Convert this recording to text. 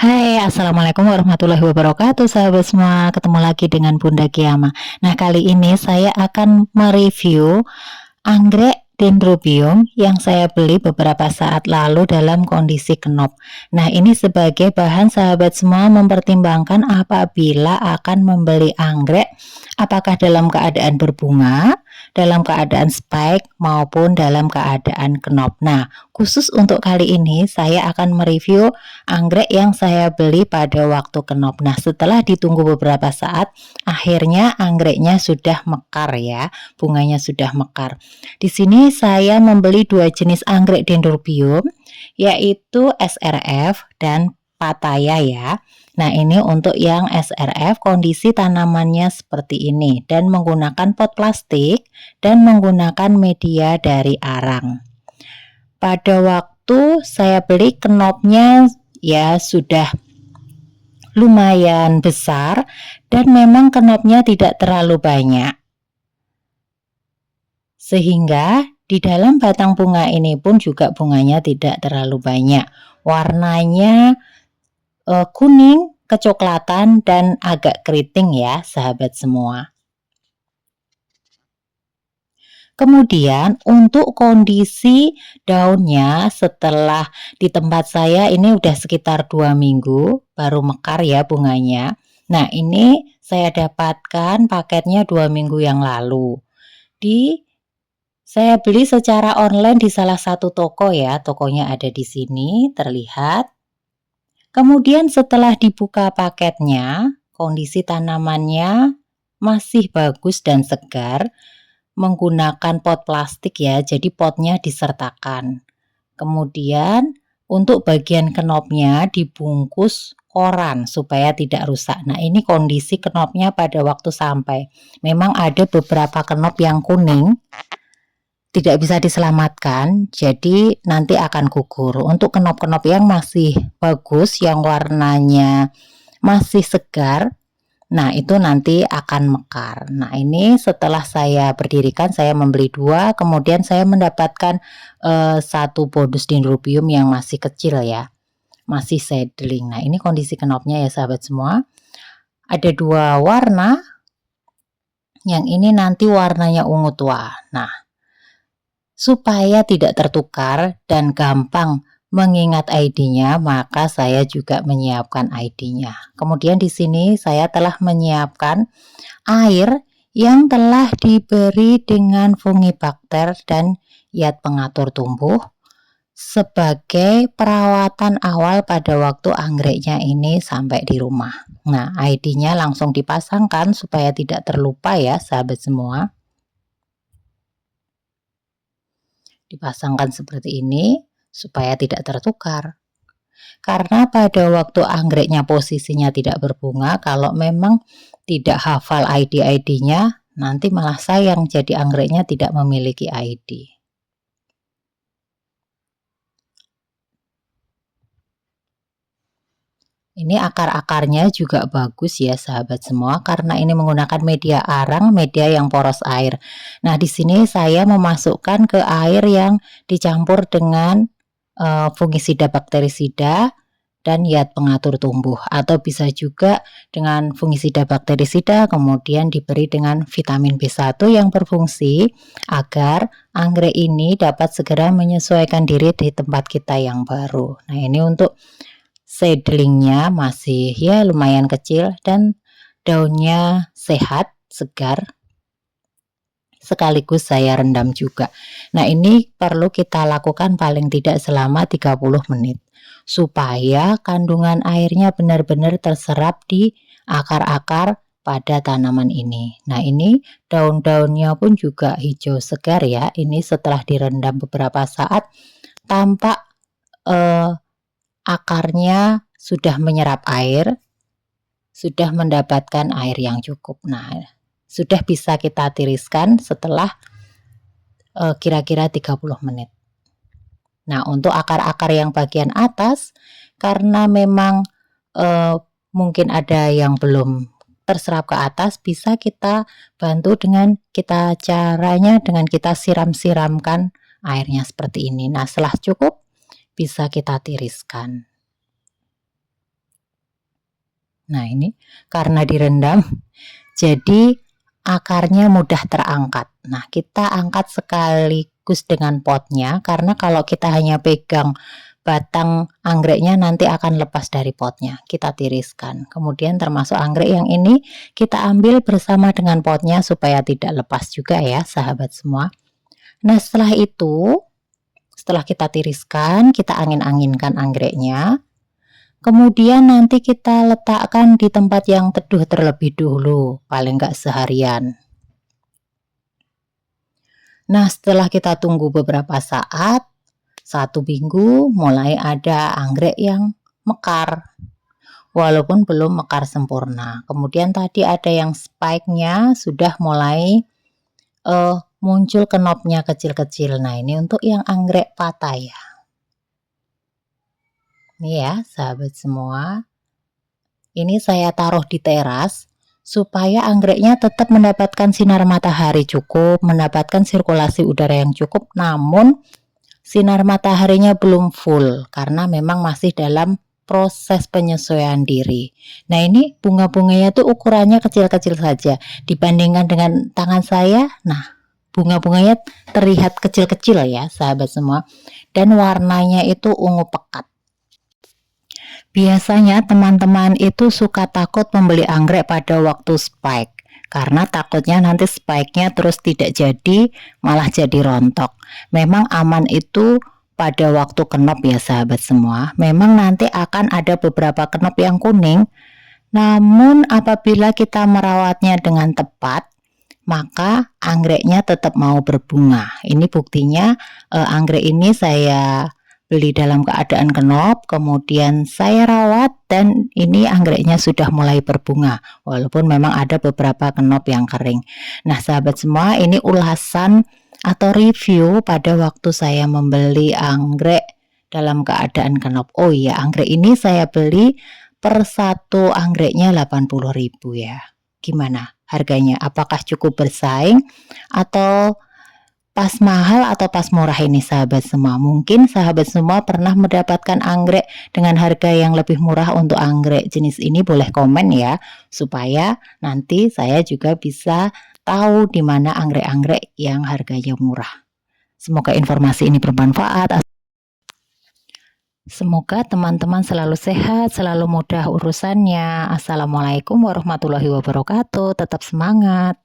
Hai, Assalamualaikum warahmatullahi wabarakatuh sahabat semua, ketemu lagi dengan Bunda Kiama. Nah, kali ini saya akan mereview anggrek Dendrobium yang saya beli beberapa saat lalu dalam kondisi kenop. Nah, ini sebagai bahan sahabat semua mempertimbangkan apabila akan membeli anggrek, apakah dalam keadaan berbunga, dalam keadaan spike, maupun dalam keadaan kenop. Nah, khusus untuk kali ini saya akan mereview anggrek yang saya beli pada waktu kenop. Nah, setelah ditunggu beberapa saat, akhirnya anggreknya sudah mekar ya, bunganya sudah mekar. Di sini saya membeli dua jenis anggrek Dendrobium, yaitu SRF dan Pattaya ya. Nah, ini untuk yang SRF kondisi tanamannya seperti ini dan menggunakan pot plastik dan menggunakan media dari arang. Pada waktu saya beli kenopnya ya sudah lumayan besar dan memang kenopnya tidak terlalu banyak. Sehingga di dalam batang bunga ini pun juga bunganya tidak terlalu banyak. Warnanya kuning, kecoklatan dan agak keriting ya sahabat semua. Kemudian untuk kondisi daunnya setelah di tempat saya ini udah sekitar 2 minggu baru mekar ya bunganya. Nah, ini saya dapatkan paketnya 2 minggu yang lalu. Saya beli secara online di salah satu toko ya, tokonya ada di sini terlihat. Kemudian setelah dibuka paketnya, kondisi tanamannya masih bagus dan segar, menggunakan pot plastik ya, jadi potnya disertakan. Kemudian untuk bagian kenopnya dibungkus koran supaya tidak rusak. Nah, ini kondisi kenopnya pada waktu sampai. Memang ada beberapa kenop yang kuning, tidak bisa diselamatkan, jadi nanti akan gugur. Untuk kenop-kenop yang masih bagus, yang warnanya masih segar, nah itu nanti akan mekar. Nah, ini setelah saya berdirikan, saya membeli 2, kemudian saya mendapatkan 1 bonus Dendrobium yang masih kecil ya, masih seedling. Nah, ini kondisi kenopnya ya sahabat semua. Ada 2 warna, yang ini nanti warnanya ungu tua. Nah, supaya tidak tertukar dan gampang mengingat ID-nya, maka saya juga menyiapkan ID-nya. Kemudian di sini saya telah menyiapkan air yang telah diberi dengan fungibakter dan iat pengatur tumbuh sebagai perawatan awal pada waktu anggreknya ini sampai di rumah. Nah, ID-nya langsung dipasangkan supaya tidak terlupa ya sahabat semua. Dipasangkan seperti ini supaya tidak tertukar. Karena pada waktu anggreknya posisinya tidak berbunga, kalau memang tidak hafal ID-nya, nanti malah sayang jadi anggreknya tidak memiliki ID. Ini akar-akarnya juga bagus ya sahabat semua, karena ini menggunakan media arang, media yang poros air. Nah, di sini saya memasukkan ke air yang dicampur dengan fungisida bakterisida dan iat pengatur tumbuh, atau bisa juga dengan fungisida bakterisida kemudian diberi dengan vitamin B1 yang berfungsi agar anggrek ini dapat segera menyesuaikan diri di tempat kita yang baru. Nah, ini untuk seedlingnya masih ya lumayan kecil dan daunnya sehat, segar. Sekaligus saya rendam juga. Nah, ini perlu kita lakukan paling tidak selama 30 menit supaya kandungan airnya benar-benar terserap di akar-akar pada tanaman ini. Nah, ini daun-daunnya pun juga hijau segar ya. Ini setelah direndam beberapa saat tampak akarnya sudah menyerap air, sudah mendapatkan air yang cukup. Nah, sudah bisa kita tiriskan setelah kira-kira 30 menit. Nah, untuk akar-akar yang bagian atas, karena memang mungkin ada yang belum terserap ke atas, bisa kita bantu dengan caranya dengan kita siram-siramkan airnya seperti ini. Nah, setelah cukup bisa kita tiriskan. Nah, ini karena direndam, jadi akarnya mudah terangkat. Nah, kita angkat sekaligus dengan potnya, karena kalau kita hanya pegang batang anggreknya nanti akan lepas dari potnya. Kita tiriskan. Kemudian termasuk anggrek yang ini kita ambil bersama dengan potnya supaya tidak lepas juga ya, sahabat semua. Nah, setelah itu, setelah kita tiriskan, kita angin-anginkan anggreknya. Kemudian nanti kita letakkan di tempat yang teduh terlebih dahulu, paling nggak seharian. Nah, setelah kita tunggu beberapa saat, 1 minggu, mulai ada anggrek yang mekar, walaupun belum mekar sempurna. Kemudian tadi ada yang spike-nya sudah mulai muncul kenopnya kecil-kecil. Nah, ini untuk yang anggrek patah ya. Ini ya, sahabat semua. Ini saya taruh di teras supaya anggreknya tetap mendapatkan sinar matahari cukup, mendapatkan sirkulasi udara yang cukup, namun sinar mataharinya belum full karena memang masih dalam proses penyesuaian diri. Nah, ini bunga-bunganya tuh ukurannya kecil-kecil saja dibandingkan dengan tangan saya. Nah, bunga-bunganya terlihat kecil-kecil ya, sahabat semua, dan warnanya itu ungu pekat. Biasanya teman-teman itu suka takut membeli anggrek pada waktu spike karena takutnya nanti spike-nya terus tidak jadi, malah jadi rontok. Memang aman itu pada waktu kenop ya sahabat semua. Memang nanti akan ada beberapa kenop yang kuning, namun apabila kita merawatnya dengan tepat, maka anggreknya tetap mau berbunga. Ini buktinya anggrek ini saya beli dalam keadaan kenop, kemudian saya rawat dan ini anggreknya sudah mulai berbunga, walaupun memang ada beberapa kenop yang kering. Nah, sahabat semua, ini ulasan atau review pada waktu saya membeli anggrek dalam keadaan kenop. Oh iya, anggrek ini saya beli per 1 anggreknya 80.000 ya. Gimana harganya? Apakah cukup bersaing atau pas mahal atau pas murah ini sahabat semua? Mungkin sahabat semua pernah mendapatkan anggrek dengan harga yang lebih murah untuk anggrek jenis ini, boleh komen ya, supaya nanti saya juga bisa tahu di mana anggrek-anggrek yang harganya murah. Semoga informasi ini bermanfaat. Semoga teman-teman selalu sehat, selalu mudah urusannya. Assalamualaikum warahmatullahi wabarakatuh. Tetap semangat.